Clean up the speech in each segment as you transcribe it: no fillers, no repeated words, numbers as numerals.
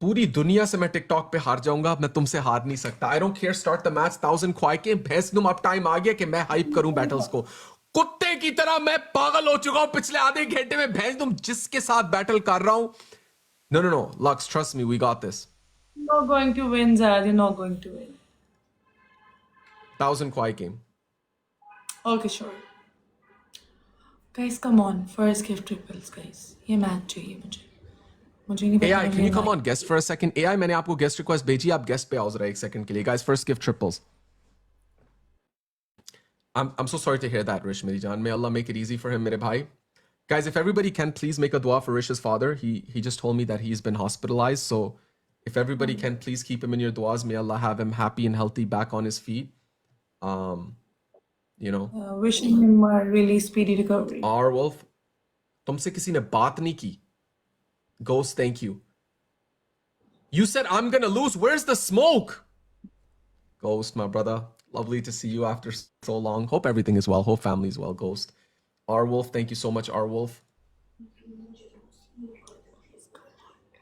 पूरी दुनिया से मैं टिकटॉक पे हार जाऊंगा, मैं तुमसे हार नहीं सकता। I don't care, start the match 1000 ख्वाई के भैंस तुम। अब टाइम आ गया कि मैं हाइप करूं बैटल्स को। कुत्ते की तरह मैं पागल हो चुका हूं पिछले आधे घंटे में। भैंस तुम जिसके साथ बैटल कर रहा हूं, no no no lucks, trust me, we got this. Not going to win, Zad. You're not going to win. 1000 ख्वाई game. Okay, sure. Guys, come on. First give triples, guys. ये मैच चाहिए मुझे। मुझे नहीं पता AI, मैं can you लेना come on guest for a second? AI, मैंने आपको guest request भेजी, आप guest पे आओ जरा एक second के लिए। Guys, first give triples. I'm so sorry to hear that, Rish मेरी जान। May Allah make it easy for him, मेरे भाई। Guys, if everybody can please make a dua for Rish's father. He just told me that he's been hospitalized. So if everybody can please keep him in your duas, may Allah have him happy and healthy back on his feet. You know, Wishing him a really speedy recovery. our Wolf, तुमसे किसी ने बात नहीं की। Ghost, thank you. You said I'm gonna lose. Where's the smoke? Ghost, my brother. Lovely to see you after so long. Hope everything is well. Hope family is well, Ghost. R Wolf, thank you so much, R Wolf.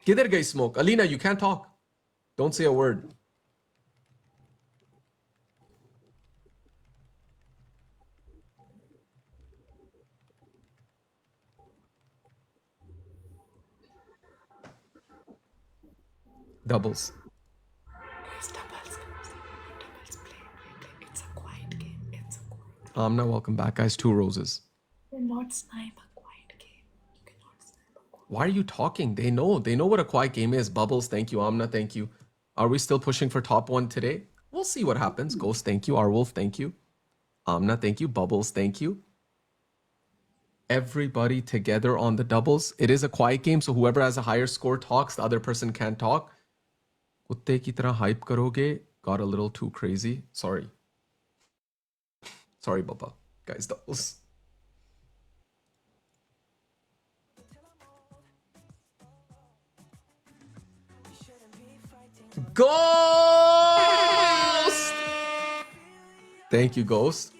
Kidhar gayi smoke? Alina, you can't talk. Don't say a word. Doubles. Guys, doubles. Doubles play. It's a quiet game. It's a quiet. Amna, welcome back, guys. 2 roses. You cannot snipe a quiet game. You cannot snipe a quiet. Why are you talking? They know what a quiet game is. Bubbles, thank you. Amna, thank you. Are we still pushing for top 1 today? We'll see what happens. Ghost, thank you. R Wolf, thank you. Amna, thank you. Bubbles, thank you. Everybody together on the doubles. It is a quiet game, so whoever has a higher score talks, the other person can't talk. कुत्ते की तरह hype करोगे. Got a little too crazy. Sorry. Sorry, Baba. Guys, doubles. Ghost! Thank you, Ghost.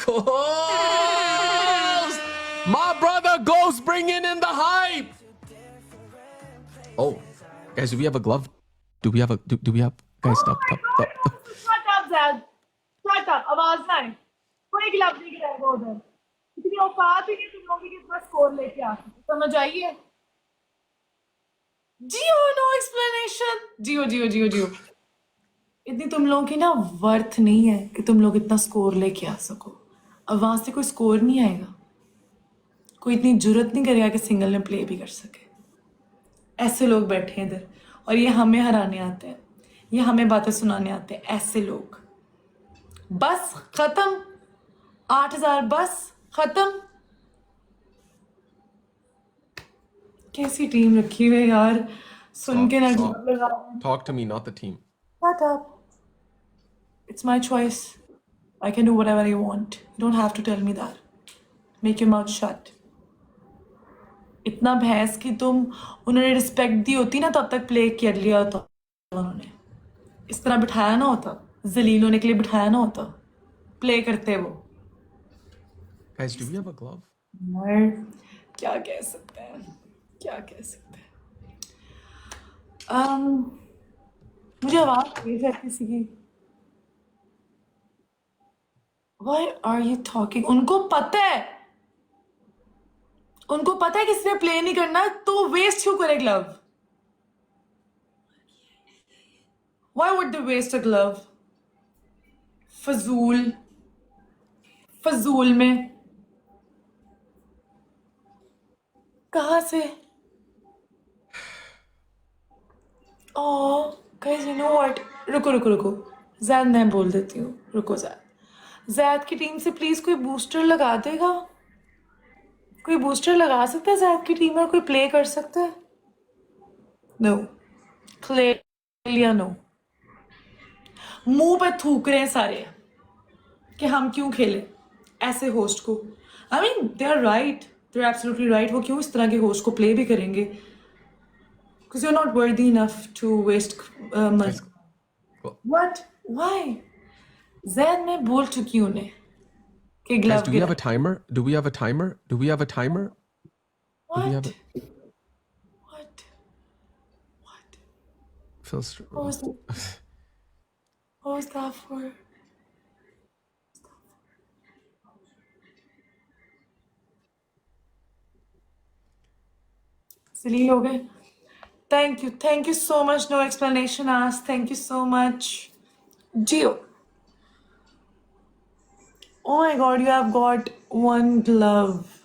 Ghost! My brother Ghost bringing in the hype! Oh, guys, do we have a glove? Do we have a... Do we have... Guys, stop. Shut up, Zad. Shut up. आवाज ना आए। कोई गिलाफ नहीं गिराएगा उधर। इतनी औकात ही नहीं तुम लोगों की इतना स्कोर लेके आ सकते। समझ आइए? जियो, no explanation. जियो। इतनी तुम लोगों की ना वर्थ नहीं है कि तुम लोग इतना स्कोर लेके आ सको। अब वहां से कोई स्कोर नहीं आएगा। कोई इतनी जुर्रत नहीं करेगा कि सिंगल में प्ले भी कर सके। ऐसे लोग बैठे हैं इधर और ये हमें हराने आते हैं, ये हमें बातें सुनाने आते हैं। ऐसे लोग बस खत्म। 8000 बस खत्म। कैसी टीम रखी हुई है यार, सुन के ना लगा। Talk to me, not the team. Shut up. It's my choice. I can do whatever I want. You don't have to tell me that. Make your mouth shut. इतना भैंस की तुम, उन्होंने रिस्पेक्ट दी होती ना तब तक प्ले कर लिया होता। उन्होंने इस तरह बिठाया ना होता, जलील होने के लिए बिठाया ना होता, प्ले करते वो। Guys, do we have a glove? यार क्या कह सकते हैं, क्या कह सकते हैं। मुझे आवाज आ रही है किसी की। Why are you talking? उनको पता है किसी ने प्ले नहीं करना, तो वेस्ट क्यों करे glove? Why would they waste a glove? फजूल में कहाँ से? Oh, guys, you know what? रुको। जैद मैं बोल देती हूँ। रुको जैद की टीम से प्लीज कोई बूस्टर लगा देगा? कोई बूस्टर लगा सकता है जैद की टीम में? कोई प्ले कर सकता है? No, clear no. मुंह पे थूक रहे हैं सारे कि हम क्यों खेले ऐसे होस्ट को। I mean they are right, they are absolutely right. वो क्यों इस तरह के होस्ट को प्ले भी करेंगे? Because you're not worthy enough to waste money. What? Why? Zaid मैं बोल चुकी हूँ उन्हें कि Guys, glove do we have a timer? Do we have a timer? Do we have a timer? Do we have What? a What? What? Filster? What was that? What was that for? Zaleel हो गए? Thank you so much. No explanation asked. Thank you so much. Gio. Oh my god, you have got one glove.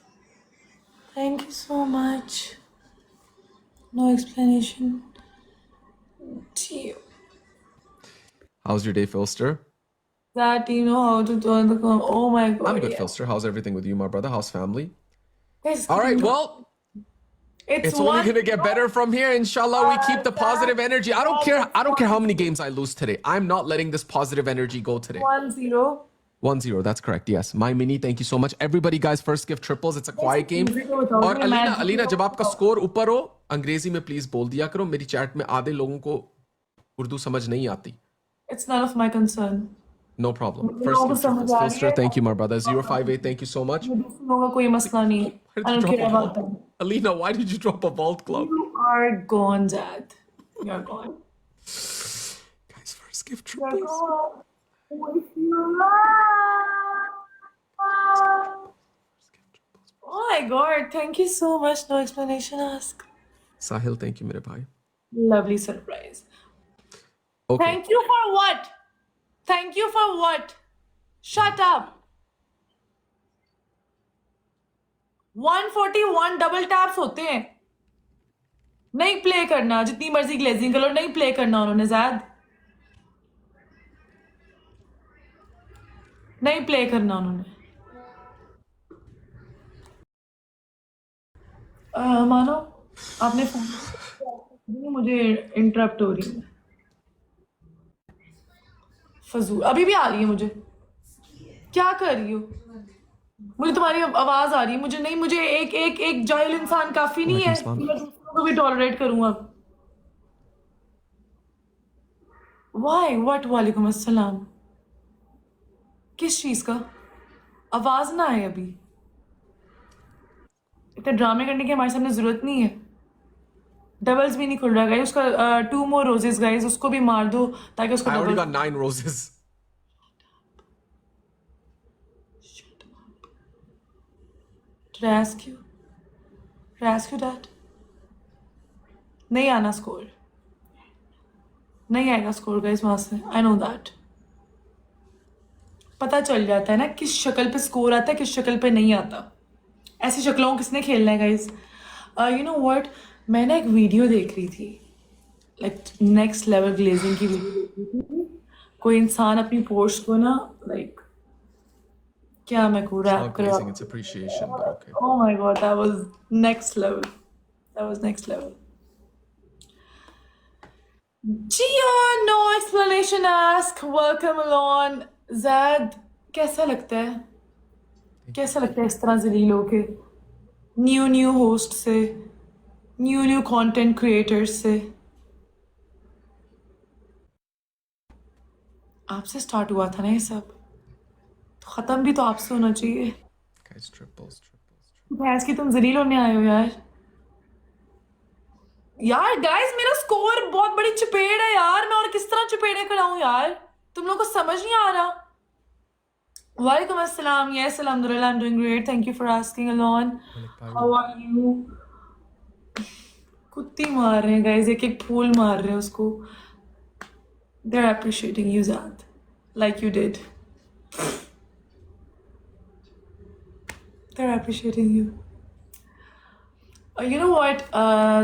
Thank you so much. No explanation. Gio. How's your day, Filster? That you know how to turn the com. Oh my god. I'm good, yeah. Filster. How's everything with you, my brother? How's family? Guys, All right, well, it's only one. gonna get better from here. Inshallah, we keep the positive energy. I don't care how many games I lose today. I'm not letting this positive energy go today. 1-0. 1-0, that's correct. Yes. My mini, thank you so much. Everybody, guys, first gift triples. It's a quiet game. music को बताओ, और ये Alina match Alina को जब आपका score ऊपर हो अंग्रेजी में प्लीज बोल दिया करो. मेरी चैट में आधे लोगों को उर्दू समझ नहीं आती. It's none of my concern. No problem. मुझे First लोगों को gift समझ triples. आ रही Filster, है. thank you, my brother. 058, thank you so much. मुझे दूसरे लोगों का कोई मसला नहीं है. Why I did you don't drop care a about vault? them. Alina, why did you drop a vault club? You are gone, Zad. You're gone. Guys, first gift You're triples. gone. With your love. Oh my god, thank you so much. No explanation asked. Sahil, thank you, mere bhai. Lovely surprise. Okay. Thank you for what? Thank you for what? Shut up. 141 double taps होते हैं. नहीं play करना, जितनी मर्जी glazing करो, नहीं play करना उन्होंने ज़ाद. नहीं प्ले करना उन्होंने. मानो आपने फोन मुझे इंटरप्ट हो रही है. फजूल अभी भी आ रही है मुझे. क्या कर रही हो? मुझे तुम्हारी आवाज आ रही है. मुझे नहीं, मुझे एक जाहिल इंसान काफी नहीं है. मैं दूसरों को भी टॉलरेट करूं अब. Why what? वालेकुम अस्सलाम. किस चीज का? आवाज ना आए अभी. इतने ड्रामे करने की हमारे सामने जरूरत नहीं है. डबल्स भी नहीं खुल रहा गाइस. उसका 2 more roses गाइस. उसको भी मार दो ताकि उसको I already double. got 9 roses. Did I ask you? Did I ask you that? नहीं आना स्कोर. नहीं आएगा स्कोर गाइस वहां से. I know that. पता चल जाता है ना किस शक्ल पे स्कोर आता है, किस शक्ल पे नहीं आता. ऐसी शक्लों को किसने खेलना है गाइस? यू नो व्हाट, मैं ना एक वीडियो देख रही थी, लाइक नेक्स्ट लेवल ग्लेजिंग की वीडियो देख रही थी. कोई इंसान अपनी पोस्ट को ना लाइक क्या मैं को It's रैप not करा. glazing, it's appreciation, but okay. Oh my god, that was next level. That was next level. Gio, no explanation ask. Welcome along. Zad, कैसा लगता है? कैसा लगता है इस तरह जलील होके न्यू होस्ट से, न्यू कंटेंट क्रिएटर्स से? आपसे स्टार्ट हुआ था ना ये सब, तो खत्म भी तो आपसे होना चाहिए. Guys, triples. भैंस की तुम जलील होने आए हो यार. यार गाइस, मेरा स्कोर बहुत बड़ी चपेड़ है यार. मैं और किस तरह चपेड़े कराऊं यार? तुम लोगों को समझ नहीं आ रहा. वालेकुम अस्सलाम. यस अल्हम्दुलिल्लाह, I am doing great. Thank you for asking alone. How are you? कुत्ती मार रहे हैं गाइस. एक फूल मार रहे हैं उसको. They are appreciating you Zaid like you did. They are appreciating you. You know what,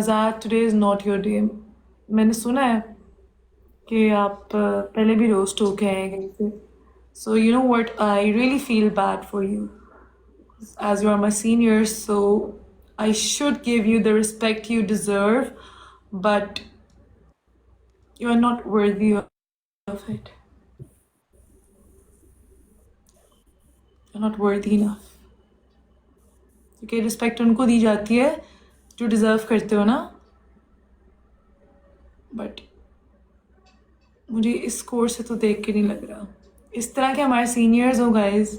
Zad, today is not your day. मैंने सुना है कि आप पहले भी रोस्ट होके आए हैं कहीं से. So you know what, I really feel bad for you as you are my senior, so I should give you the respect you deserve, but you are not worthy of it. You're not worthy enough. क्योंकि respect उनको दी जाती है जो deserve करते हो ना. But मुझे इस कोर्स से तो देख के नहीं लग रहा. इस तरह के हमारे सीनियर्स हो गाइस,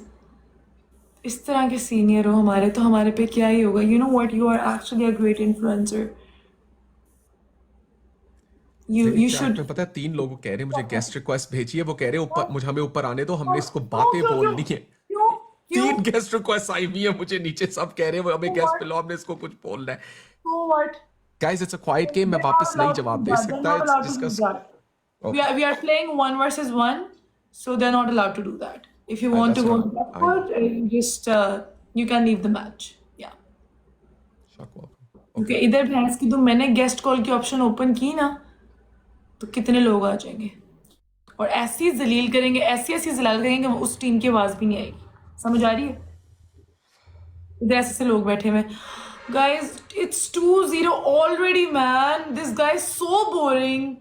इस तरह के सीनियर हो हमारे, तो हमारे पे क्या ही होगा. You know what, you are actually a great influencer. मेरे यू चैट शुड. में पता है 3 लोग कह रहे हैं मुझे गेस्ट रिक्वेस्ट भेजिए, वो कह रहे हैं ऊपर मुझे हमें ऊपर आने दो, हमने इसको क्यों बातें क्यों क्यों बोलनी है. क्यों क्यों 3 गेस्ट रिक्वेस्ट आई हुई है मुझे नीचे, सब कह रहे हैं हमें गेस्ट व्हाट, पिलाओ, हमने इसको कुछ बोलना है. What. Guys it's a quite game, मैं They're not वापस नहीं allowed to जवाब do दे that. They're सकता. not it's allowed to do discuss. that. Okay, We are playing one versus one, so they're not allowed to do that. If you want to that's go what I know. backward, you just you can leave the match. Yeah. शक welcome. क्योंकि okay, इधर भैंस की तो मैंने guest call की option open की ना, तो कितने लोग आ जाएंगे और ऐसी जलील करेंगे, ऐसी ऐसी जलाल करेंगे, उस टीम की आवाज भी नहीं आएगी. समझ आ रही है? इधर ऐसे ऐसे लोग बैठे हुए. Guys it's 2-0 already man. This guy is so boring.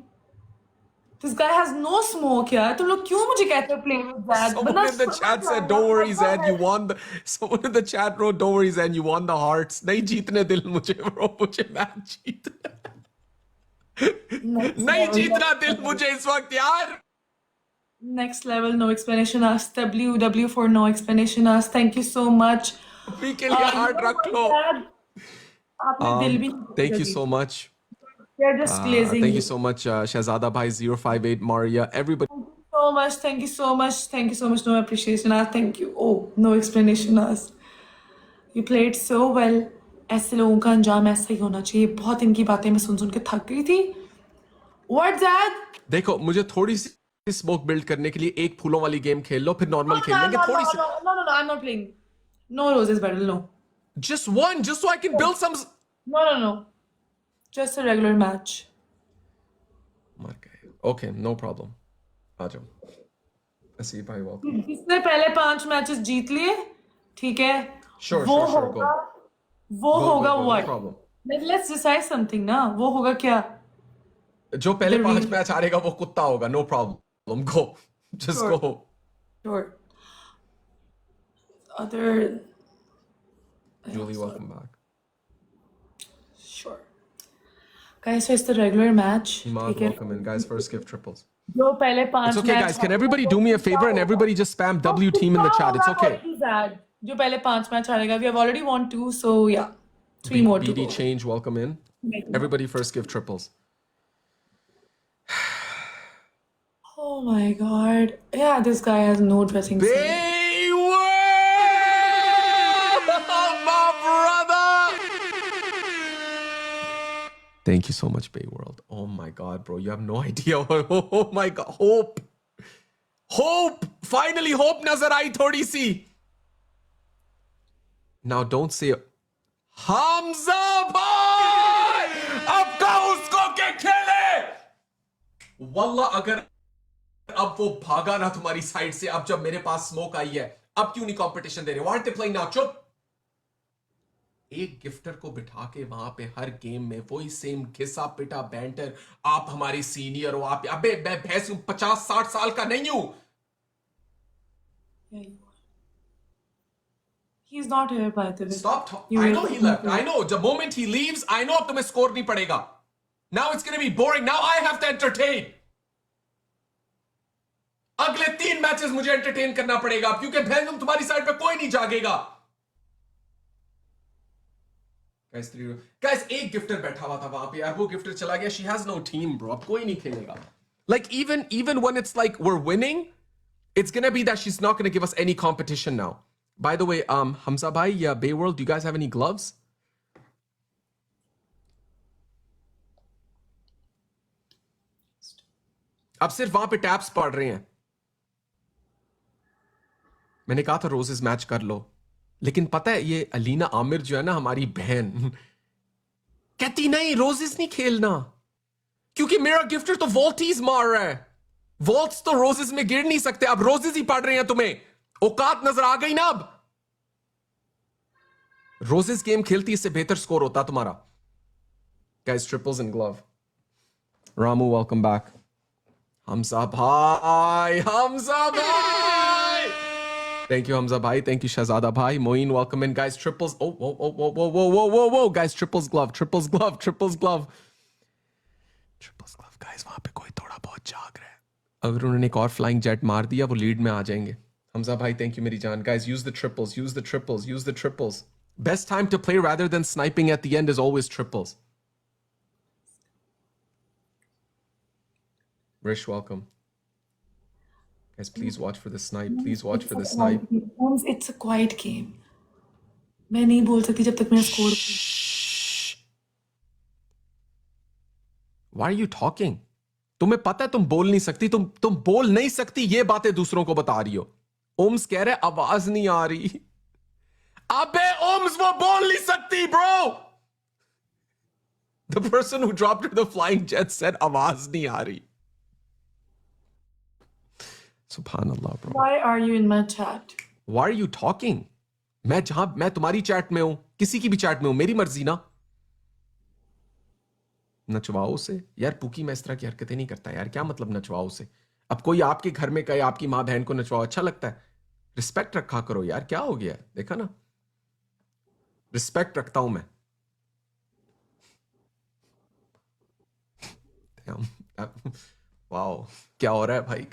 This guy has no smoke. यार तुम लोग क्यों मुझे कहते हो प्ले विद दैट someone बंदा in the chat said don't worry Zed, you won the. Someone in the chat wrote don't worry Zed, you won the hearts. नहीं जीतने दिल मुझे bro, मुझे मैच जीतना. नहीं जीतना दिल मुझे इस वक्त यार. Next level, no explanation asked. WW for no explanation asked. Thank you so much. अभी के लिए You हार्ट know रख what, लो. Dad? आपने दिल भी नहीं Thank you जीता. so much. They're just glazing Thank you you. so much, Shahzada Bhai 058, Maria, everybody. So much. Thank you so much. Thank you so much. No appreciation asked. Thank you. Oh, no explanation asked. You played so well. ऐसे लोगों का अंजाम ऐसा ही होना चाहिए. बहुत इनकी बातें मैं सुन सुन के थक गई थी. What's that? देखो मुझे थोड़ी सी स्मोक बिल्ड करने के लिए एक फूलों वाली गेम खेल लो, फिर नॉर्मल खेल लेंगे थोड़ी सी. No. I'm not playing. No roses battle. No. Just one, just so I can build some. No. Just a regular match. मर गए. Okay, no problem. आ जाओ. असीब भाई welcome. जिसने पहले 5 मैचेस जीत लिए, ठीक है, Sure, वो sure, go. होगा, वो Go, होगा no what? problem. Let's decide something ना. वो होगा क्या? जो पहले The 5 real- मैच हारेगा वो कुत्ता होगा. No problem. Go. Just Sure. go. Sure. Other. Julie, welcome back. Sure. Guys, so it's the regular match. Imad, ठीक है. welcome in. Guys, first give triples. जो पहले 5 It's okay, guys. Can everybody do me a favor and everybody just spam W team in the chat? It's okay. जो पहले 5 match हारेगा. We have already won 2, so yeah. 3 more to BD go. change, welcome in. Everybody first give triples. Oh my god. Yeah, this guy has no dressing sense. Baywell! My brother! Thank you so much, Bayworld. Oh my god, bro. You have no idea. Oh my god. Hope. Hope! Finally, hope nazar aayi thodi si. Now don't say Hamza bhai! अब का उसको के खेले! वल्लाह अगर अब वो भागा ना तुम्हारी साइड से, अब जब मेरे पास स्मोक आई है, अब क्यों नहीं कंपटीशन दे रहे? What they playing now? चुप. एक गिफ्टर को बिठा के वहां पे हर गेम में वही सेम घिसा पिटा बैंटर. आप हमारे सीनियर हो, आप. अबे मैं भैंस 50-60 साल का नहीं हूं. Yeah, you are. He's not here, by the way. Stop talking. You I were know he talking left. to I know. The moment he leaves, I know अब तुम्हें स्कोर नहीं पड़ेगा. Now it's gonna be boring. Now I have to entertain. अगले 3 matches मुझे entertain करना पड़ेगा क्योंकि भैंस तुम्हारी साइड पे कोई नहीं जागेगा. Guys, एक गिफ्टर बैठा हुआ था वहां पे यार. वो गिफ्टर चला गया. She has no team, bro. अब कोई नहीं खेलेगा. Like even when it's like we're winning, it's gonna be that she's not gonna give us any competition now. By the way, Hamza bhai, yeah, Bayworld, do you guys have any gloves? अब सिर्फ वहां पे taps पड़ रहे हैं. मैंने कहा था रोजेस मैच कर लो, लेकिन पता है ये अलीना आमिर जो है ना हमारी बहन, कहती नहीं रोजेस नहीं खेलना क्योंकि मेरा गिफ्टर तो वॉल्टीज मार रहा है. वॉल्ट्स तो रोजेस में गिर नहीं सकते. अब रोजेस ही पड़ रहे हैं तुम्हें. औकात नजर आ गई ना अब. रोजेस गेम खेलती इससे बेहतर स्कोर होता तुम्हारा. Guys, triples and glove. Ramu, welcome back. Hamza bhai, Hamza bhai. Thank you, Hamza bhai. Thank you, Shahzada bhai. Moeen, welcome in, guys. Triples. Oh, whoa, whoa, whoa, whoa, whoa, whoa, whoa, whoa, guys. Triples glove, triples glove, triples glove, triples glove, guys. वहां पे कोई थोड़ा बहुत जाग रहा है. अगर उन्होंने एक और फ्लाइंग जेट मार दिया वो लीड में आ जाएंगे. Hamza bhai, thank you, meri jaan. Guys, use the triples, use the triples, use the triples. Best time to play rather than sniping at the end is always triples. Rish, welcome. Guys, please watch for the snipe. Please watch for the snipe. It's a quiet game. मैं नहीं बोल सकती जब तक मेरा score Shh. Why are you talking? तुम्हें पता है तुम बोल नहीं सकती, तुम बोल नहीं सकती, ये बातें दूसरों को बता रही हो. ओम्स कह रहे आवाज नहीं आ रही. अबे ओम्स वो बोल नहीं सकती, bro. The person who dropped her the flying jet said आवाज नहीं आ रही. Subhanallah, bro. Why are you in my chat? Why are you talking? मैं तुम्हारी चैट में हूं, किसी की भी चैट में हूं, मेरी मर्जी ना. नचवाओ से यार. पुकी मैं इस तरह की हरकतें नहीं करता यार. क्या मतलब नचवाओ से? अब कोई आपके घर में कहे आपकी माँ बहन को नचवाओ, अच्छा लगता है? रिस्पेक्ट रखा करो यार. क्या हो गया? देखा ना, रिस्पेक्ट रखता हूं मैं. वाओ, क्या हो रहा है भाई?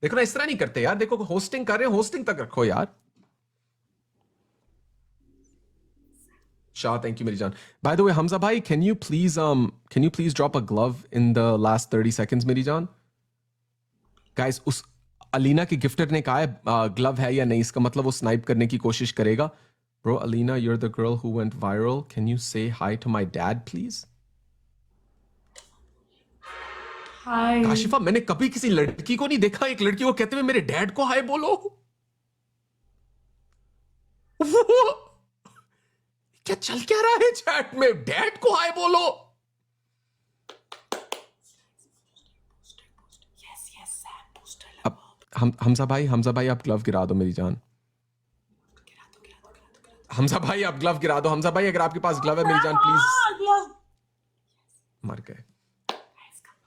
देखो ना, इस तरह नहीं करते यार. देखो होस्टिंग कर रहे हो, होस्टिंग तक रखो यार. Shah, thank you, मेरी जान. By the way, Hamza bhai, can you please drop a glove in the last 30 seconds, मेरी जान? Guys, उस अलीना के गिफ्टर ने कहा है ग्लव है या नहीं, इसका मतलब वो स्नाइप करने की कोशिश करेगा. Bro, Alina, you're the girl who went viral. Can you say hi to my dad, please? Hi. काशिफा, मैंने कभी किसी लड़की को नहीं देखा एक लड़की को कहते हुए मेरे डैड को हाय बोलो. क्या चल क्या रहा है चैट में? डैड को हाय बोलो. Yes, Sam, booster अब हमजा भाई आप ग्लव गिरा दो मेरी जान. हमजा भाई आप ग्लव गिरा दो. हमजा भाई अगर आपके पास ग्लव है मेरी जान, प्लीज. मर गए.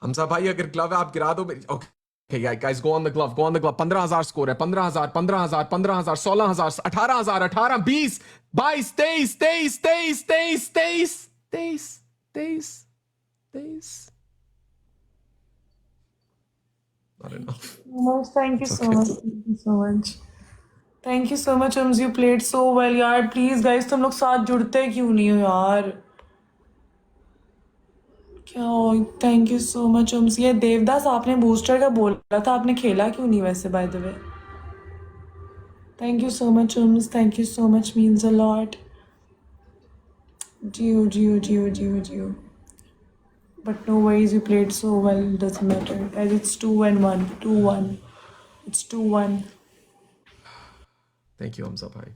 हमजा भाई अगर ग्लव है आप गिरा दो मेरी. Okay guys, go on the glove, 15,000 score है. 15,000, 16,000, 18,000, 18, 20, 22, 23, 23. Not enough. Thank you It's so okay. much. Thank you so much. Thank you so much, you played so well, यार. Please guys, तुम लोग साथ जुड़ते क्यों नहीं हो यार? क्या? थैंक यू सो मच उम्स. ये देवदास आपने बूस्टर का बोला था, आपने खेला क्यों नहीं वैसे, by the way? Thank you so much उम्स. Thank you so much, means a lot. जियो. But no worries, you played so well, doesn't matter. As it's 2-1. 2-1. It's 2-1. Thank you, Hamza bhai.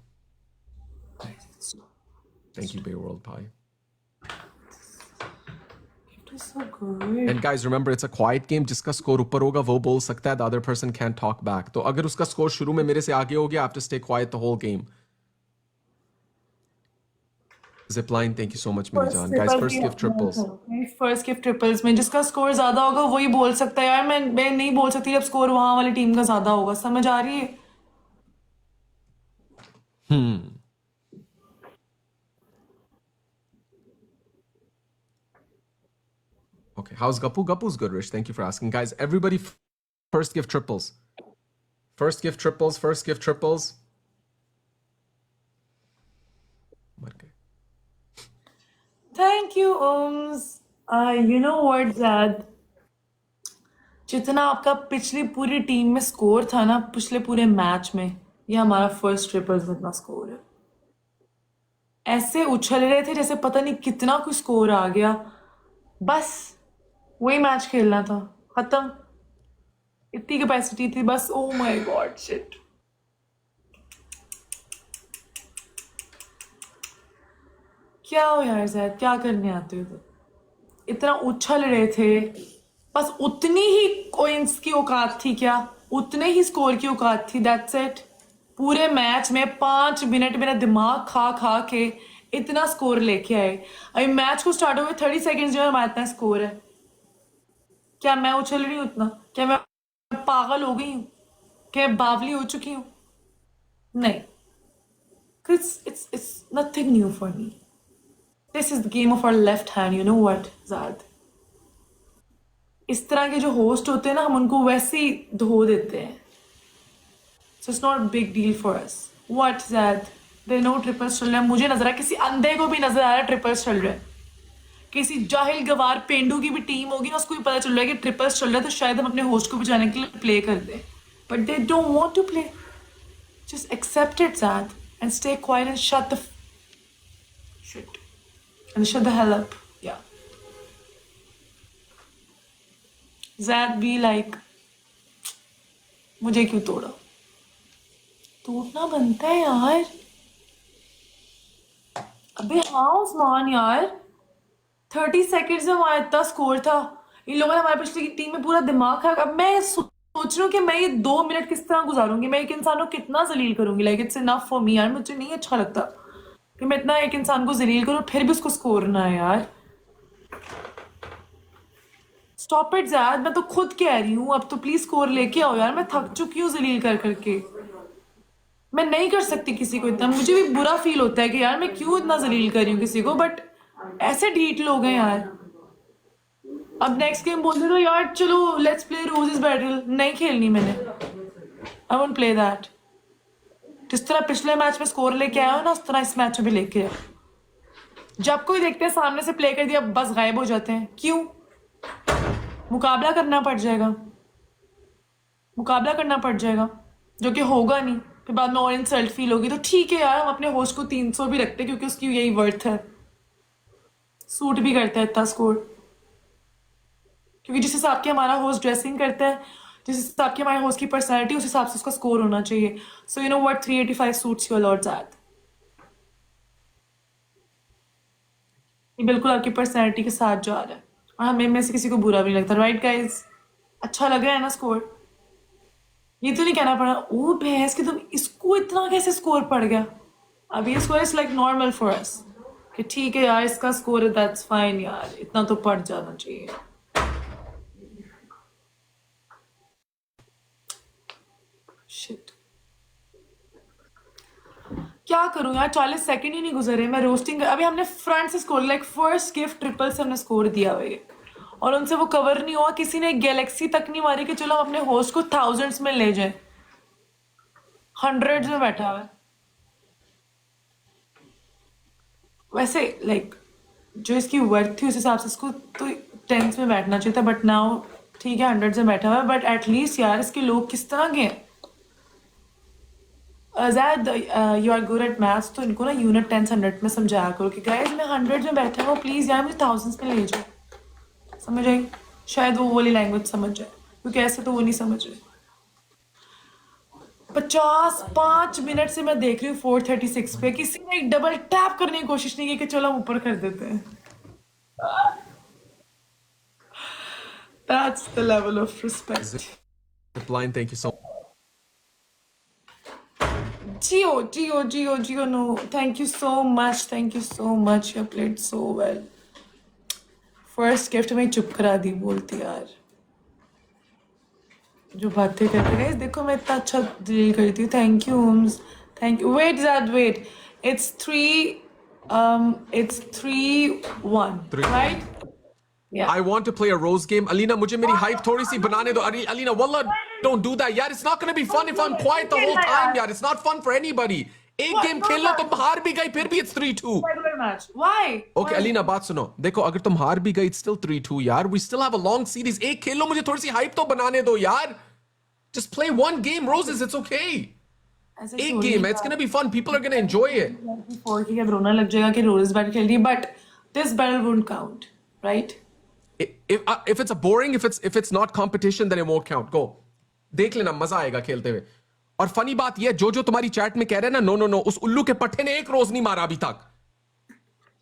Thank you, Bayworld bhai. It was so good. And guys, remember, it's a quiet game. जिसका score ऊपर होगा वो बोल सकता है. The other person can't talk back. तो अगर उसका स्कोर शुरू में मेरे से आगे हो गया, I have to stay quiet the whole game. Zipline, thank you so much, मेरी जान. Guys, first gift triples. First gift triples में जिसका स्कोर ज्यादा होगा वही बोल सकता है यार. मैं नहीं बोल सकती जब स्कोर वहां वाली टीम का ज्यादा होगा. समझ आ रही है? Okay, how's Gappu? Gappu's good, Rich. Thank you for asking. Guys, everybody, first gift triples. First gift triples. मर गए. थैंक यू ओम्स. यू नो व्हाट ज़ैद, जितना आपका पिछली पूरी टीम में स्कोर था ना, पिछले पूरे मैच में, ये हमारा फर्स्ट ट्रिपल्स में इतना स्कोर है. ऐसे उछल रहे थे जैसे पता नहीं कितना कुछ स्कोर आ गया. बस वही मैच खेलना था, खत्म. इतनी कैपेसिटी थी बस. ओ माय गॉड, शिट. क्या हो यार ज़ैद, क्या करने आते हो तुम? इतना उछल रहे थे, बस उतनी ही कोइंस की औकात थी क्या? उतने ही स्कोर की औकात थी. That's it. पूरे मैच में 5 मिनट मेरा दिमाग खा के इतना स्कोर लेके आए. अभी मैच को स्टार्ट हुए 30 सेकेंड्स जो है हमारा इतना स्कोर है. क्या मैं उछल रही हूँ उतना? क्या मैं पागल हो गई हूँ? क्या मैं बावली हो चुकी हूँ? नहीं. It's nothing new for me. This is the game of our left hand. You know what, Zad? इस तरह के जो होस्ट होते हैं ना, हम उनको वैसे ही धो देते हैं. So it's not a big deal for us. What, Zad? There are no triples चल रहे हैं. मुझे नजर आ किसी अंधे को भी नजर आ रहा है ट्रिपल्स चल रहे हैं. किसी जाहिल गवार पेंडू की भी टीम होगी ना, उसको भी पता चल रहा है कि ट्रिपल्स चल रहा है, तो शायद हम अपने होस्ट को भी जाने के लिए प्ले कर दें. But they don't want to play. Just accept it, Zad, and stay quiet and shut the shit. And shut the hell up. Yeah. Zad, be like, मुझे क्यों तोड़ा? टूटना बनता है यार. अबे हाँ उस्मान यार, 30 सेकेंड्स में हमारा इतना स्कोर था. इन लोगों ने हमारे पिछली टीम में पूरा दिमाग खा. अब मैं सोच रही हूँ कि मैं ये 2 मिनट किस तरह गुजारूंगी. मैं एक इंसान को कितना जलील करूंगी. Like it's enough for me यार. मुझे नहीं अच्छा लगता कि मैं इतना एक इंसान को जलील करूँ फिर भी उसको स्कोर ना है यार. स्टॉप इट ज़ैद. मैं तो खुद कह रही हूँ अब तो प्लीज स्कोर लेके आओ यार. मैं थक चुकी हूँ जलील कर करके. मैं नहीं कर सकती किसी को इतना. मुझे भी बुरा फील होता है कि यार मैं क्यों इतना जलील कर रही हूँ किसी को. बट ऐसे ढीठ लोग हैं यार. अब नेक्स्ट गेम बोल दे तो यार चलो लेट्स प्ले रोजेस बैटल. नहीं खेलनी मैंने. I won't play that. जिस तरह पिछले मैच में स्कोर लेके आया हो ना, उस तरह इस मैच में भी लेके आओ. जब कोई देखते हैं सामने से प्ले कर दिया बस गायब हो जाते हैं. क्यों? मुकाबला करना पड़ जाएगा. मुकाबला करना पड़ जाएगा जो कि होगा नहीं. फिर बाद में और इंसल्ट फील होगी. तो ठीक है यार, हम अपने होस्ट को 300 भी रखते हैं क्योंकि उसकी यही वर्थ है. सूट भी करता है इतना स्कोर. क्योंकि जिस हिसाब की हमारा होस्ट ड्रेसिंग करता है, जिस हिसाब की हमारे होस्ट की पर्सनैलिटी, उस हिसाब से उसका स्कोर होना चाहिए. So you know what, 385 suits your lord Zaid. ये बिल्कुल आपकी पर्सनैलिटी के साथ जा रहा है और हमें में से किसी को बुरा भी नहीं लगता. Right guys? अच्छा लग रहा है ना स्कोर? ये तो नहीं कहना पड़ा ओ भैंस कि तुम इसको इतना कैसे स्कोर पड़ गया. अब ये score is like normal for us कि ठीक है यार इसका स्कोर है, दैट्स फाइन यार. इतना तो पड़ जाना चाहिए. शिट, क्या करूं यार. 40 सेकंड ही नहीं गुजरे. मैं रोस्टिंग अभी हमने फ्रंट से score like first gift triple से हमने स्कोर दिया हुआ है और उनसे वो कवर नहीं हुआ. किसी ने गैलेक्सी तक नहीं मारी कि चलो हम अपने होस्ट को थाउजेंड्स में ले जाए. हंड्रेड्स में बैठा हुआ है. वैसे लाइक जो इसकी वर्थ थी उस हिसाब से इसको तो टेंस में बैठना चाहिए था. बट नाउ ठीक है 100 में बैठा हुआ है. बट एटलीस्ट यार इसके लोग किस तरह के हैं. Zaid you are good at maths, तो इनको ना यूनिट 10 100 में समझाया करो कि गाइस मैं 100 में बैठा हूँ प्लीज़ यार मुझे थाउजेंड्स में ले जाओ. समझ आई? शायद वो वाली लैंग्वेज समझ जाए क्योंकि ऐसे तो वो नहीं समझ रहे. 5 मिनट से मैं देख रही हूँ 436 पे. किसी ने एक डबल टैप करने की कोशिश नहीं की कि चलो हम ऊपर कर देते हैं. That's the level of respect. Blind, thank you so much. Gio, no. Thank you so much. You played so well. First gift में चुप करा दी बोलती यार. जो बातें करते गए देखो मैं इतना अच्छा डील करती हूँ. Thank you Holmes. Thank you. Wait Zad, wait. It's 3-1. 3-1. Right? Yeah. I want to play a rose game. Alina, मुझे मेरी hype थोड़ी सी बनाने दो. Alina, wallah, don't do that. यार, it's not gonna be fun if I'm quiet the whole time. यार, it's not fun for anybody. एक game खेल लो, तुम हार भी गई, फिर भी it's 3-2. Regular match. Why? Okay, Alina, बात सुनो. देखो, अगर तुम हार भी गई, it's still 3-2. यार, we still have a long series. एक खेल लो, मुझे थोड़ी सी hype तो बनाने दो यार. Just play one game, roses. It's okay. एक game है, it's gonna be fun. People are gonna enjoy it. Four की अब रोना लग जाएगा कि रोज बैटल खेल रही है, but this battle won't count, right? If it's a boring, if it's not competition, then it won't count. Go. देख लेना मजा आएगा खेलते हुए. और फनी बात ये जो तुम्हारी चैट में कह रहे हैं ना, नो उस उल्लू के पट्टे ने एक रोज नहीं मारा अभी तक.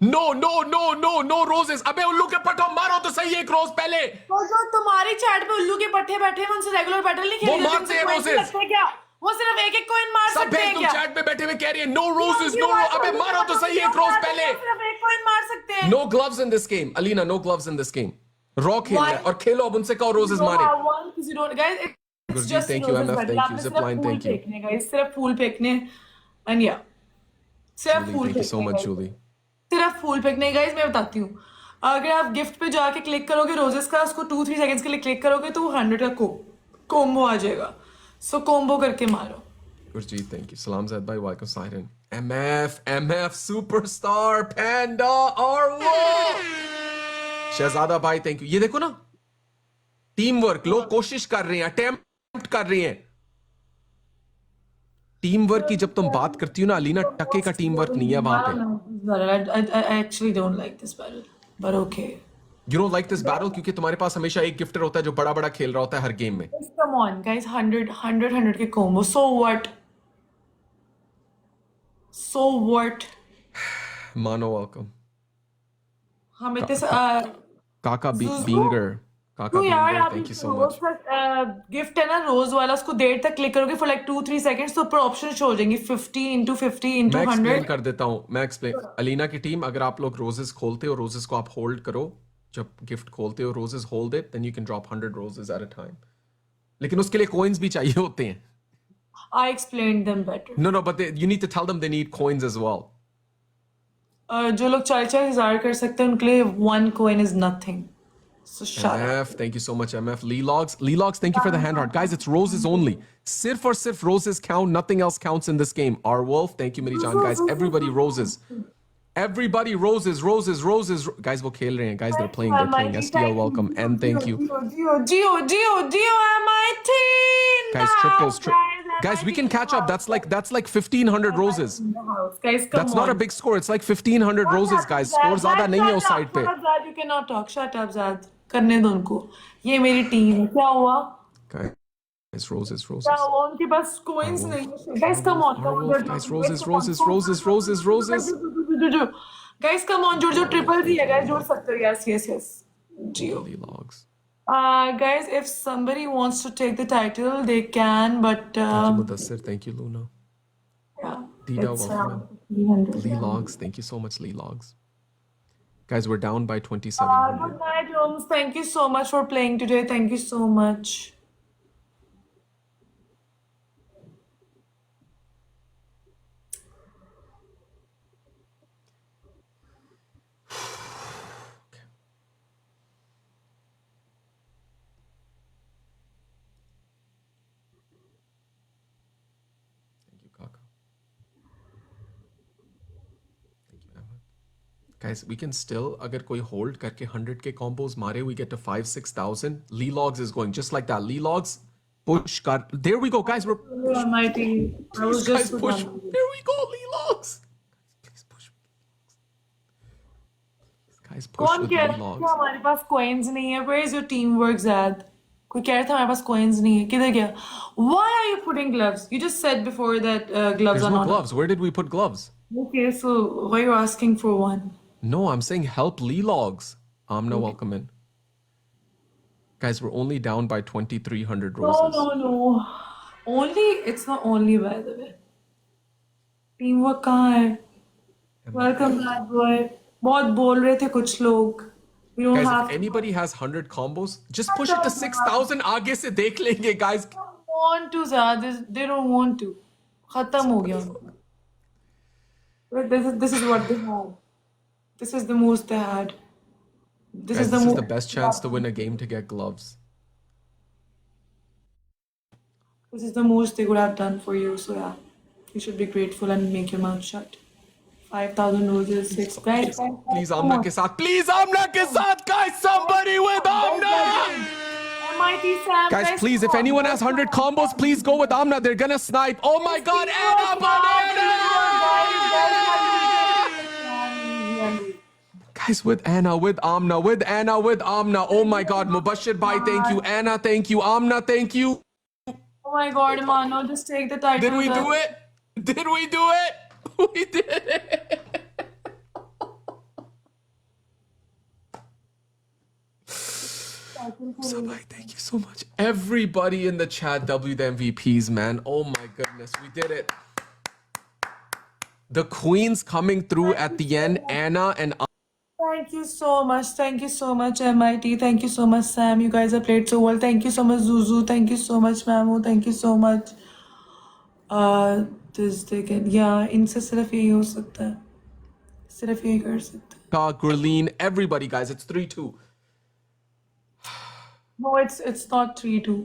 No roses. अबे उल्लू के पट्टों मारो तो सही एक रोज पहले. तो जो तुम्हारी चैट पे उल्लू के पट्टे बैठे हैं उनसे रेगुलर बैटल नहीं खेली. वो मारते हैं रोजेस. क्या वो सिर्फ एक कॉइन मार सब सकते हैं तुम क्या? चैट में बैठे हुए कह रही है नो रोजेस नो. अबे मारो तो सही एक रोज पहले. सिर्फ एक कॉइन मार सकते हैं. No gloves in this game. Alina, no gloves in this game. Raw खेल रहा है और खेलो. अब उनसे कहो रोजेस मारे. Guys, thank you, MF, thank you, Zipline, thank you. सिर्फ फूल फेंकने and yeah, सिर्फ Julie, fool thank you so फेंकने much, guys. Julie. सिर्फ फूल फेंकने गाइस. मैं बताती हूँ, अगर आप गिफ्ट पे जाके क्लिक करोगे रोजेस का, उसको 2-3 सेकंड्स के लिए क्लिक करोगे तो 100 का कोम्बो आ जाएगा. सो कोम्बो करके मारो. Gurjeet, thank you. Salam Zaid bhai, welcome Siren. MF superstar Panda Arwa. शहजादा भाई थैंक यू. ये देखो ना, टीम वर्क. लोग कोशिश कर रहे हैं, अटेम्प्ट कर रहे हैं. टीम वर्क की जब तुम बात करती हो ना अलीना, टके का टीम वर्क नहीं है वहां पे. I actually don't like this battle, but okay. You don't like this battle क्योंकि तुम्हारे पास हमेशा एक गिफ्टर होता है जो बड़ा बड़ा खेल रहा होता है हर गेम में. Come on, guys, 100 के combo. So what? So what? Mano, welcome. हम इतने Kaka Zuzu? Binger. Kaka तो यार Binger, आप thank you so rose much. का गिफ्ट है ना रोज वाला, उसको देर तक क्लिक करोगे फॉर लाइक 2-3 सेकंड्स तो ऊपर ऑप्शन शो हो जाएंगे 50 into 50 into मैं 100. एक्सप्लेन कर देता हूँ. मैं एक्सप्लेन. अलीना की टीम, अगर आप लोग रोजेस खोलते हो, रोजेस को आप होल्ड करो. जब गिफ्ट खोलते हो roses hold it, then you can drop 100 roses at a time. लेकिन उसके लिए कॉइंस भी चाहिए होते हैं. I explained them better. No, but you need to tell them they need coins as well. जो लोग 4,000 कर सकते हैं उनके लिए 1 coin is nothing. So shut up. MF, thank you so much, MF. Leelogs, thank you for the hand heart. Guys, it's roses only. Sirf or sirf roses count. Nothing else counts in this game. Our Wolf, thank you, Mirijan. Guys, everybody roses. Everybody roses. Guys, wo khel rahe hain. Guys, they're playing. STL, welcome. And thank you. Gio, MIT. Guys, triples. Guys, we can catch up. That's like 1,500 roses. Guys, come That's on. not a big score. It's like 1,500 roses, guys. Score ज़्यादा नहीं है उस side पे. Zad, you cannot talk. Shut up, Zad. करने दो उनको. ये मेरी टीम है. क्या हुआ? Guys, roses. क्या हुआ? उनके पास coins नहीं है. Guys, come on. Guys, roses. Guys, come on. जोड़ ट्रिपल ही है. Guys, जोड़ सकते हो. Yes. Gio. Leelogs. Guys, if somebody wants to take the title, they can, but Thank you, Mudassir. Thank you, Luna. yeah, Dida, it's welcome. 300. Leelogs, thank you so much, Leelogs. Guys, we're down by 2,700. Good night, Holmes. Thank you so much for playing today. Thank you so much. Thank you, Kaka. Thank you, Ahmed. Guys, we can still, agar koi hold karke 100 ke combos mare, we get to 5,000-6,000. Leelogs is going just like that. Leelogs, push, cut. There we go, guys. We're Almighty. I was guys, just push. There we go, Leelogs. Please push. Guys, push कौन with कह रहा है कि Leelogs. हमारे पास coins नहीं है? Where is your teamwork, Zad? कोई कह रहा था हमारे पास coins नहीं है. किधर गया? Why are you putting gloves? You just said before that gloves There's are no not. gloves. Where did we put gloves? Okay, so why are you asking for one? No, I'm saying help Leelogs. Amna, welcome in. Guys, we're only down by 2,300 roses. No. It's not only, by the way. Teamwork कहाँ है? Welcome back, boy. बहुत बोल रहे थे कुछ लोग. We don't Guys, have if anybody has 100 combos, just push it to 6,000. आगे से देख लेंगे, guys. want to, Zad. They don't want to. खत्म हो गया. This is what they had. This is the most they had. This Guys, is the this is most. the best chance to win a game to get gloves. This is the most they could have done for you. So yeah, you should be grateful and make your mouth shut. 5,000 roses, 6. Guys, Please, Amna ke saath. Please, Amna ke saath, guys. Somebody with Amna. MIT Sam. Guys, please, if anyone has 100 combos, please go with Amna. They're gonna snipe. Oh my God, Anna Banana! Guys, with Anna, with Amna, with Anna, with Amna. Oh my God, Mubashir Bhai, thank you. Anna, thank you. Amna, thank you. Oh my God, Mano, just take the title. Did we do it? Did we do it? We did it. Sabai, thank you so much. Everybody in the chat, W the MVPs, man. Oh my goodness, we did it. The queens coming through at the end, Anna and Thank you so much. Thank you so much, MIT. Thank you so much, Sam. You guys have played so well. Thank you so much, Zuzu. Thank you so much, Mamu. Thank you so much. This they can, yeah, इनसे सिर्फ यही हो सकता है. सिर्फ यही कर सकते हैं. Gurleen, everybody, guys. It's 3-2. No, it's not 3-2.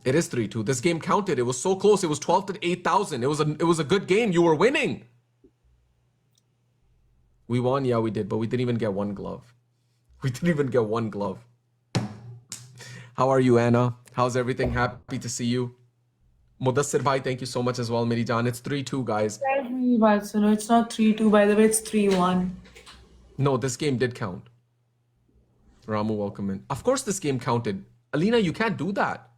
It is 3-2. This game counted. It was so close. It was 12 to 8,000. It was a good game. You were winning. We won, yeah, we did, but we didn't even get one glove. We didn't even get one glove. How are you, Anna? How's everything? Happy to see you. Mudassir bhai, thank you so much as well, Meri Jaan. It's 3-2, guys. Tell me, Vatsano, it's not 3-2, by the way, it's 3-1. No, this game did count. Ramu, welcome in. Of course this game counted. Alina, you can't do that.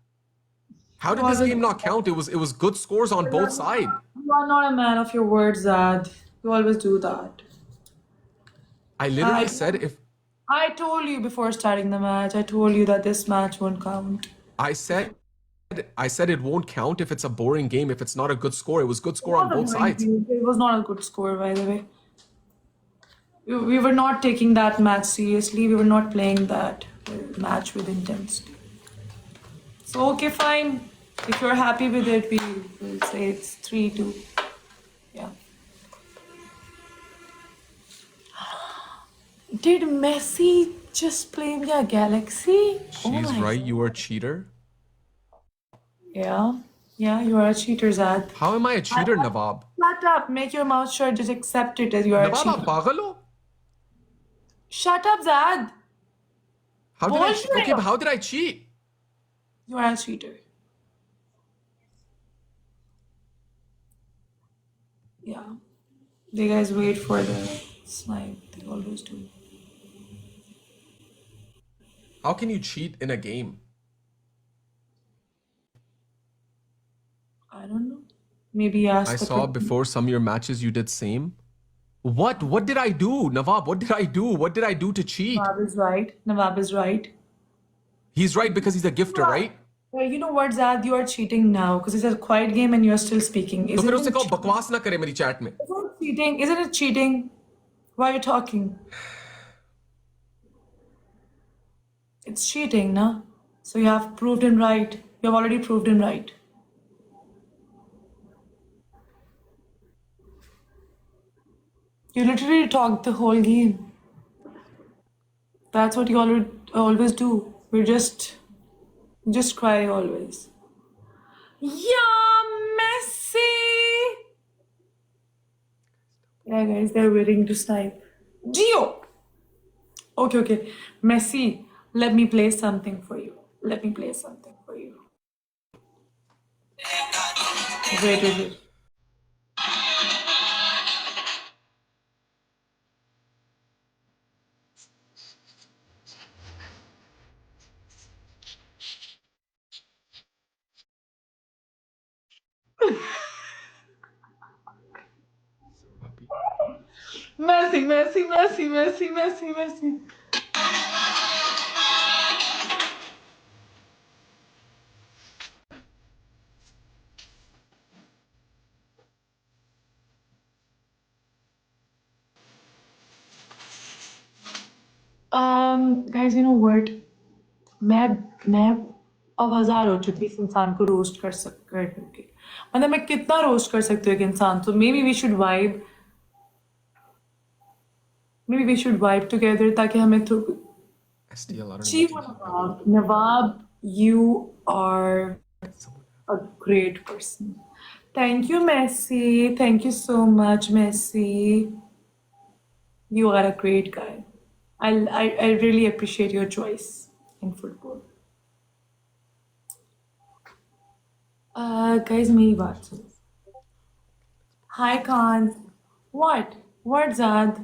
How did this game not count? It was good scores on both sides. You are not a man of your words, Zad. You always do that. I literally said if I told you before starting the match, I told you that this match won't count. I said it won't count if it's a boring game, if it's not a good score. It was good score on both sides. It was not a good score, by the way. We were not taking that match seriously. We were not playing that match with intensity. So, okay, fine. If you're happy with it, we will say it's 3-2. Yeah. Did Messi just play via Galaxy? She's right, you are a cheater. Yeah. Yeah, you are a cheater, Zad. How am I a cheater, Nawab? Shut up. Make your mouth shut. Just accept it as you are a Nawab, cheater. aap pagal ho? Shut up, Zad. How did I cheat? Okay, but how did I cheat? You are a cheater. Yeah. You guys wait for the snipe. They always do. How can you cheat in a game? I don't know. Maybe ask I the saw person. before some of your matches you did same. What? What did I do, Nawab? What did I do? What did I do to cheat? Nawab is right. Nawab is right. He's right because he's a gifter, right? Well, you know what, Zad? You are cheating now because it's a quiet game and you are still speaking. तो Isn't फिर it उससे कहो बकवास ना करे मेरी chat में. cheating? Isn't it cheating? Why are you talking? It's cheating, na? So you have proved him right. You have already proved him right. You literally talked the whole game. That's what you always do. We just cry always. Yeah, Messi! Yeah, guys, they're waiting to snipe. Gio! Okay. Messi, let me play something for you. Wait. Messi. Guys, you know what? मैं अब हजार हो चुकी इस इंसान को roast करके मतलब मैं कितना रोस्ट कर सकती हूँ एक इंसान तो maybe we should vibe together ताकि हमें तो STL, I don't ji know. Nawab, you are a great person. Thank you, Messi. Thank you so much, Messi. You are a great guy. I really appreciate your choice in football. Guys, मेरी बात सुनो. Hi, Khan. What? What, Zad?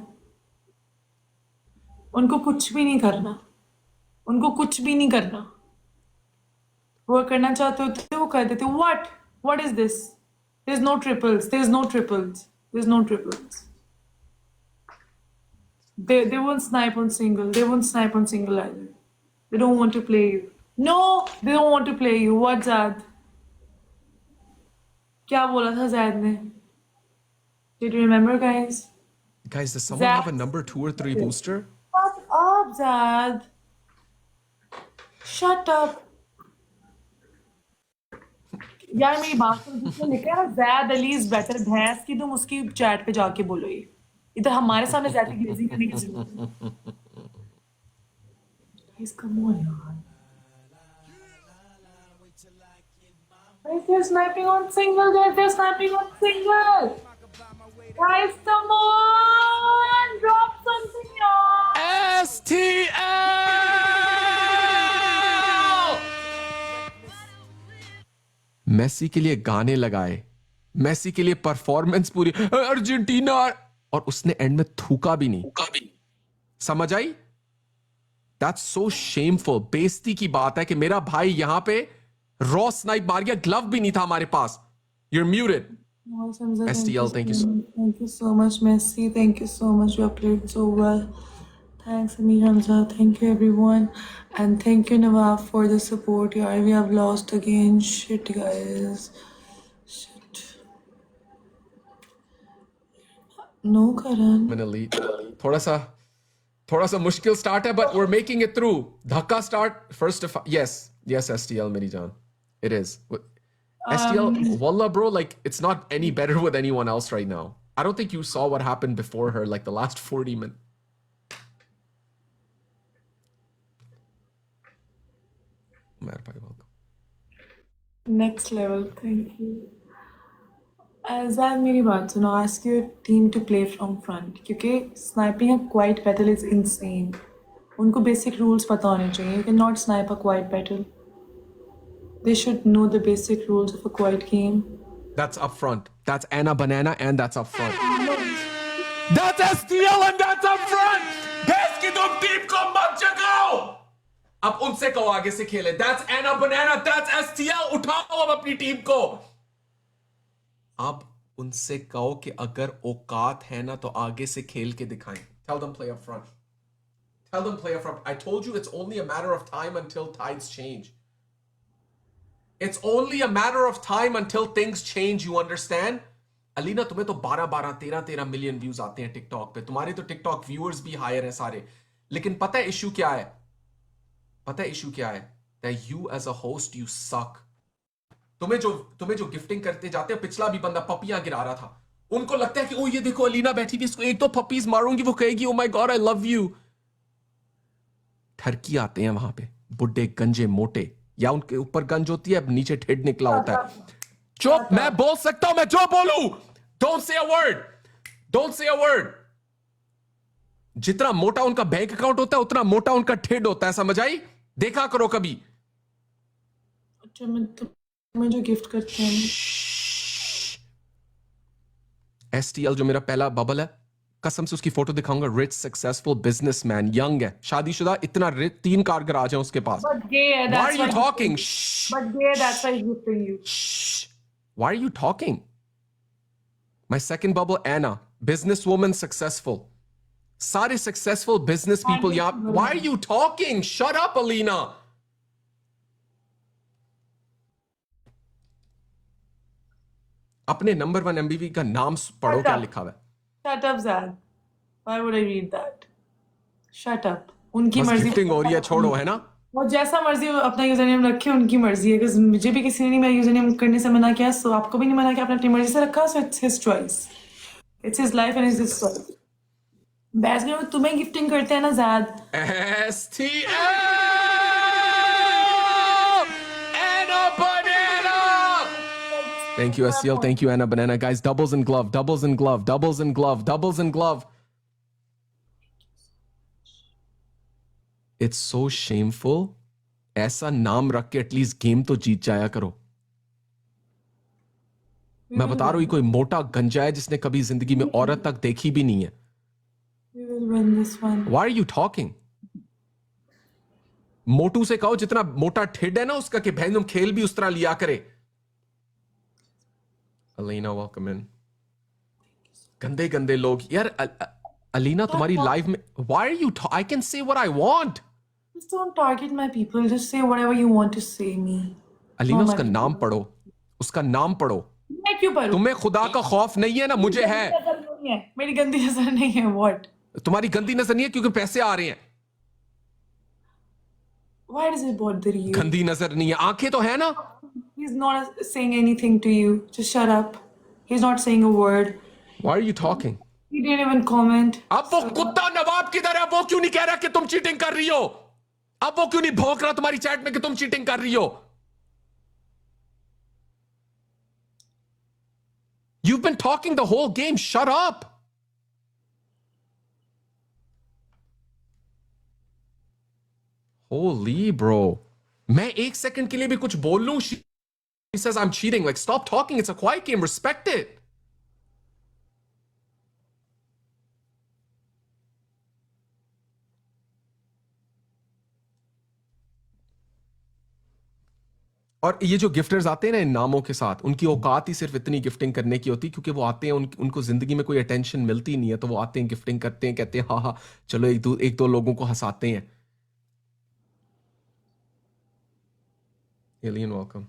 उनको कुछ भी नहीं करना. वो करना चाहते होते तो वो कर देते. What? What is this? There's no triples. They won't snipe on single. They won't snipe on single either. They don't want to play you. No, they don't want to play you. What, Zad? क्या बोला था Zad ने? Did you remember, guys? Guys, does someone have a number 2 or 3 booster? Shut up, Zad. Shut up. यार मेरी बात सुन जिसने लिखा है ना Zad Ali is better भैंस की तुम उसकी चैट पे जाके बोलो ये इधर हमारे सामने जाती ग्लेजिंग करने की जरूरत Guys, come on, यार. Guys, they're sniping on single. Guys, they're sniping on single. Guys, come on, drop something, y'all. STL Messi के लिए गाने लगाए, मेसी के लिए परफॉर्मेंस पूरी, अर्जेंटीना, और उसने एंड में थूका भी नहीं। समझ आई? That's so shameful. बेइज्जती की बात है कि मेरा भाई यहां पे रॉ स्नाइप मार गया, ग्लव भी नहीं था हमारे पास। You're muted. STL, thank you. Thank you so much, Messi. Thank you so much. You have played so well. Thanks, Amir Hamza. Thank you, everyone. And thank you, Nawaf, for the support. Yeah, we have lost again. Shit, guys. Shit. No, Karan. मैंने lead थोड़ा सा मुश्किल start है, but we're making it through. धक्का start first of yes STL मेरी जान, it is. STL, wallah bro, like it's not any better with anyone else right now. I don't think you saw what happened before her, like the last 40 minutes. Bhai, welcome. Next level. Thank you. Azad, मेरी बात सुनो. Ask your team to play from front क्योंकि sniping a quiet battle is insane. उनको basic rules पता होने चाहिए. You cannot snipe a quiet battle. They should know the basic rules of a quiet game. That's up front. That's Anna Banana and that's up front. That's STL and that's up front. भैंस की तुम team को मत जगाओ. अब उनसे कहो आगे से खेले. That's Anna Banana. That's STL. उठाओ अब अपनी टीम को. अब उनसे कहो कि अगर औकात है ना तो आगे से खेल के दिखाएं. Tell them play up front. Tell them play up front. I told you it's only a matter of time until tides change. It's only a matter of time until things change, you understand? Alina, तुम्हें तो 12 13 million views आते हैं TikTok पे. तुम्हारे तो TikTok viewers भी higher हैं सारे. लेकिन पता है इशू क्या है? That you as a host, you suck. तुम्हें जो गिफ्टिंग करते जाते हैं, पिछला भी बंदा पपियां गिरा रहा था. उनको लगता है कि ओ ये देखो अलीना बैठी थी, इसको एक तो पपीज मारूंगी, वो कहेगी oh my god I love you. ठरकी आते हैं वहां पे, बुड्ढे गंजे मोटे, या उनके ऊपर गंज होती है, नीचे ठेड निकला होता है. चुप, मैं बोल सकता हूं, मैं जो बोलूं. Don't say a word. जितना मोटा उनका बैंक अकाउंट होता है उतना मोटा उनका ठेड होता है. समझ आई? देखा करो कभी. अच्छा, मैं जो गिफ्ट करते हैं STL जो मेरा पहला बबल है, कसम से उसकी फोटो दिखाऊंगा. रिच सक्सेसफुल बिजनेसमैन, यंग है, शादीशुदा, इतना रिच, 3 कार गराज है उसके पास. But gay, Why that's are you why- talking? But gay, that's why he's gifting you. Shh. Why are you talking? My second bubble, Anna, businesswoman, successful. Sare successful business people. Yeah. Why are you talking? Shut up, Alina. अपने number 1 MVP का नाम पढ़ो, क्या लिखा हुआ है. Shut up, Zad. Why would I read that? Shut up. उनकी बस मर्जी. गिफ्टिंग हो रही है, छोड़ो, है ना. वो जैसा मर्जी अपना यूजर नेम रखे, उनकी मर्जी है. Because मुझे भी किसी ने नहीं मेरा यूजर नेम करने से मना किया, सो आपको भी नहीं मना किया, आपने अपनी मर्जी से रखा, so it's his choice. It's his life and it's his choice. बहस में तुम्हें गिफ्टिंग करते हैं ना ज़ाद. STL Anna Banana. Thank you STL. Thank you Anna Banana. Guys, doubles and glove, doubles and glove, doubles and glove, doubles and glove. It's so shameful. ऐसा नाम रख के एटलीस्ट गेम तो जीत जाया करो. मैं बता रहा हूं, ये कोई मोटा गंजा है जिसने कभी जिंदगी में औरत तक देखी भी नहीं है. We will win this one. Why are you talking? मोटू से कहो जितना मोटा ठेड है ना उसका, कि बहन तुम खेल भी उस तरह लिया करे. Alina, welcome in. गंदे गंदे लोग यार. अलीना, तुम्हारी लाइव में why are you I can say what I want. Just don't target my people. Just say whatever you want to say me. Alina, No, उसका my नाम पढ़ो, उसका नाम पढ़ो. मैं क्यों पढ़ूं? तुम्हें खुदा का खौफ नहीं है ना, मुझे है. नजर नहीं है. मेरी गंदी नजर नहीं है. What? तुम्हारी गंदी नजर नहीं है क्योंकि पैसे आ रहे हैं. Why does it bother you? गंदी नजर नहीं है, आंखें तो है ना. He's not saying anything to you. Just shut up. He's not saying a word. Why are you talking? He didn't even comment. अब वो कुत्ता नवाब किधर है? वो क्यों नहीं कह रहा कि तुम चीटिंग कर रही हो? अब वो क्यों नहीं भौंक रहा तुम्हारी चैट में कि तुम चीटिंग कर रही हो? You've been talking the whole game. Shut up. Holy bro. मैं एक second के लिए भी कुछ बोल लूं, she says I'm cheating. Like, stop talking. It's a quiet game. Respect it. और ये जो गिफ्टर्स आते हैं ना इन नामों के साथ, उनकी औकात ही सिर्फ इतनी गिफ्टिंग करने की होती है क्योंकि वो आते हैं, उनको जिंदगी में कोई अटेंशन मिलती नहीं है, तो वो आते हैं, गिफ्टिंग करते हैं, कहते हैं हाँ हाँ चलो एक दो लोगों को हंसाते हैं. Alien welcome.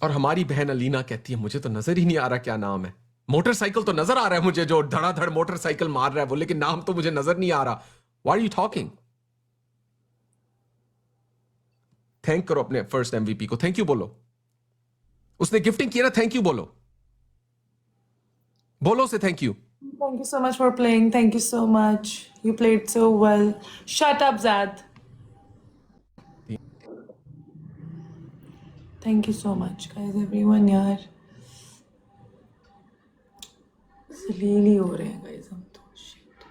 और हमारी बहन अलीना कहती है मुझे तो नजर ही नहीं आ रहा क्या नाम है. मोटरसाइकिल तो नजर आ रहा है मुझे, जो धड़ाधड़ मोटरसाइकिल मार रहा है वो, लेकिन नाम तो मुझे नजर नहीं आ रहा. Why are you talking? Thank करो अपने फर्स्ट एमवीपी को. थैंक यू बोलो. उसने गिफ्टिंग किया ना, थैंक यू बोलो. बोलो से thank you. Thank you so much for playing. Thank you so much. You played so well. Shut up, Zad. Thank you so much, guys. Everyone यार जलील ही हो रहे हैं guys हम तो. Shit.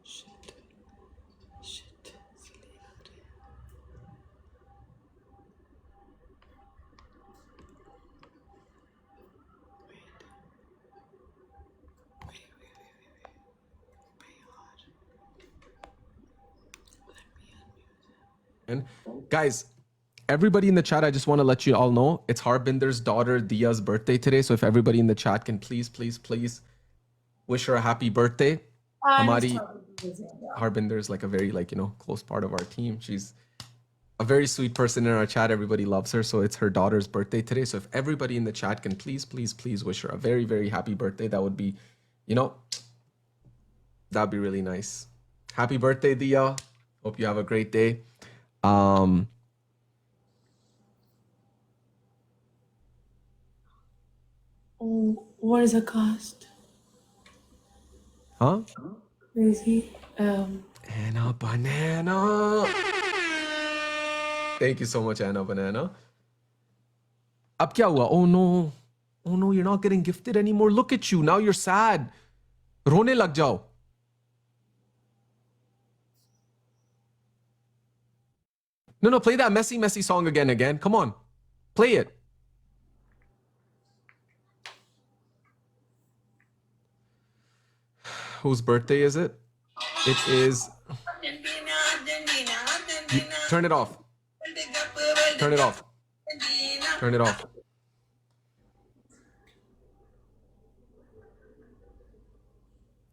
Shit. Shit. जलील हो रहे हैं. And guys, everybody in the chat, I just want to let you all know it's Harbinder's daughter Dia's birthday today. So if everybody in the chat can please wish her a happy birthday. Hamari Harbinder is like a very close part of our team. She's a very sweet person in our chat. Everybody loves her. So it's her daughter's birthday today. So if everybody in the chat can please wish her a very, very happy birthday, that would be, that'd be really nice. Happy birthday, Dia. Hope you have a great day. Oh, what is a cast? Huh? Crazy. Anna Banana. Thank you so much, Anna Banana. Ab kya hua? Oh no, you're not getting gifted anymore. Look at you. Now you're sad. Rone lag jao. No, play that messy song again. Come on. Play it. Whose birthday is it? It is... Turn it off. Turn it off. Turn it off.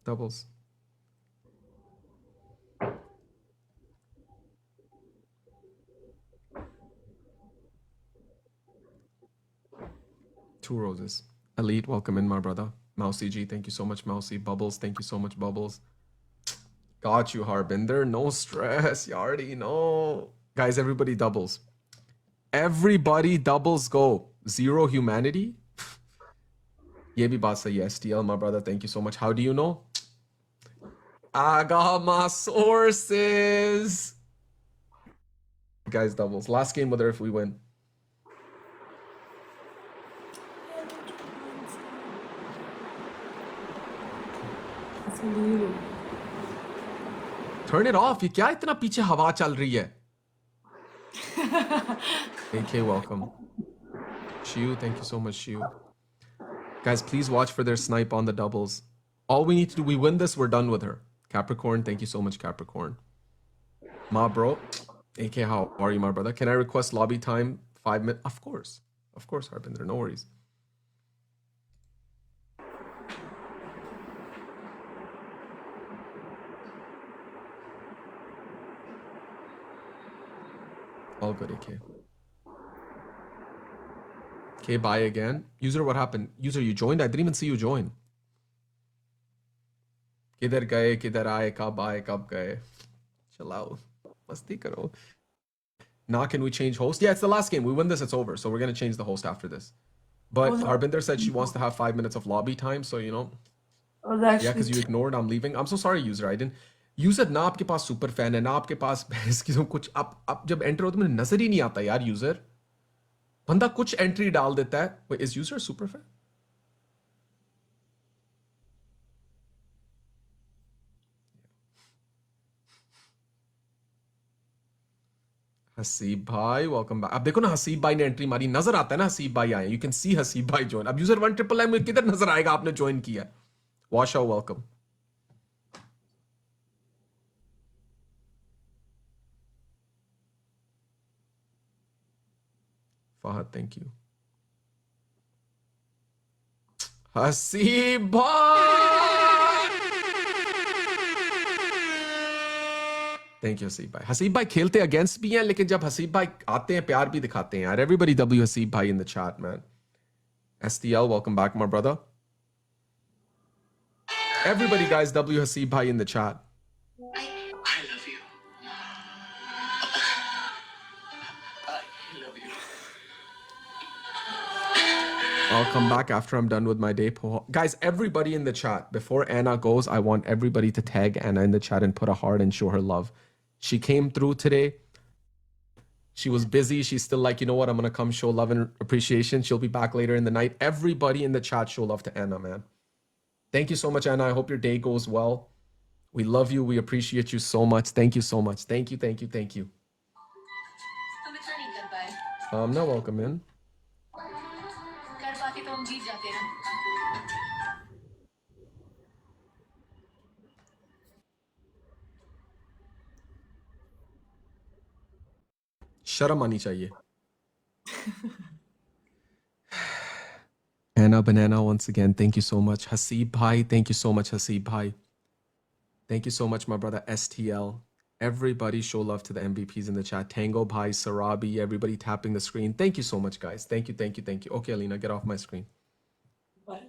Doubles. Two roses. Elite, welcome in, my brother. Mousy G, thank you so much, Mousy. Bubbles, thank you so much, Bubbles. Got you, Harbinder. No stress. You already know. Guys, everybody doubles. Everybody doubles go. Zero humanity. Ye bhi baat sahi hai. STL, my brother, thank you so much. How do you know? I got my sources. Guys, doubles. Last game with her if we win. Turn it off. ये क्या इतना पीछे हवा चल रही है? AK, welcome. Shiu, thank you so much, Shiu. Guys, please watch for their snipe on the doubles. All we need to do, we win this, we're done with her. Capricorn, thank you so much, Capricorn. Ma bro, AK, how are you, my brother? Can I request lobby time 5 minutes? Of course, Harbinder, no worries. All good, AK. Okay, bye again. User, what happened? User, you joined? I didn't even see you join. Kidhar gaye, kidhar aaye, kab gaye. Chill out. Masti karo. Now can we change host? Yeah, it's the last game. We win this, it's over. So we're going to change the host after this. But Harbinder said she wants to have 5 minutes of lobby time. So, Oh, yeah, because you ignored, I'm leaving. I'm so sorry, user. I didn't. User ना आपके पास super fan है ना आपके पास भैंस की कुछ आप जब एंटर होते मुझे नजर ही नहीं आता यार यूजर. बंदा कुछ एंट्री डाल देता है. Wait, is user super fan? Haseeb भाई वेलकम बैक. अब देखो ना हसीब भाई ने एंट्री मारी, नजर आता है ना हसीब भाई आए. यू कैन सी हसीब भाई ज्वाइन. अब यूजर 1 में किधर नजर आएगा आपने ज्वाइन किया. Wash out welcome. Fahad thank you. Haseeb भाई थैंक यू हसीब भाई. हसीब भाई खेलते अगेंस्ट भी हैं, लेकिन जब हसीब भाई आते हैं प्यार भी दिखाते हैं यार. एवरीबडी डब्ल्यू हसीब भाई in the chat man. STL welcome back my brother. Everybody guys W Haseeb bhai in the chat. I love you. I love you. I'll come back after I'm done with my day. Guys, everybody in the chat, before Anna goes, I want everybody to tag Anna in the chat and put a heart and show her love. She came through today. She was busy. She's still like, you know what? I'm going to come show love and appreciation. She'll be back later in the night. Everybody in the chat show love to Anna, man. Thank you so much, Anna. I hope your day goes well. We love you. We appreciate you so much. Thank you so much. Thank you, thank you, thank you. हम इतना नहीं कर पाए. I'm not welcome in. कर पाते तो हम जीत जाते ना. शर्म आनी चाहिए. Anna Banana once again, thank you so much. Haseeb Bhai, thank you so much, Haseeb Bhai. Thank you so much, my brother STL. Everybody show love to the MVPs in the chat. Tango Bhai, Sarabi, everybody tapping the screen. Thank you so much, guys. Thank you, thank you, thank you. Okay, Alina, get off my screen. Bye.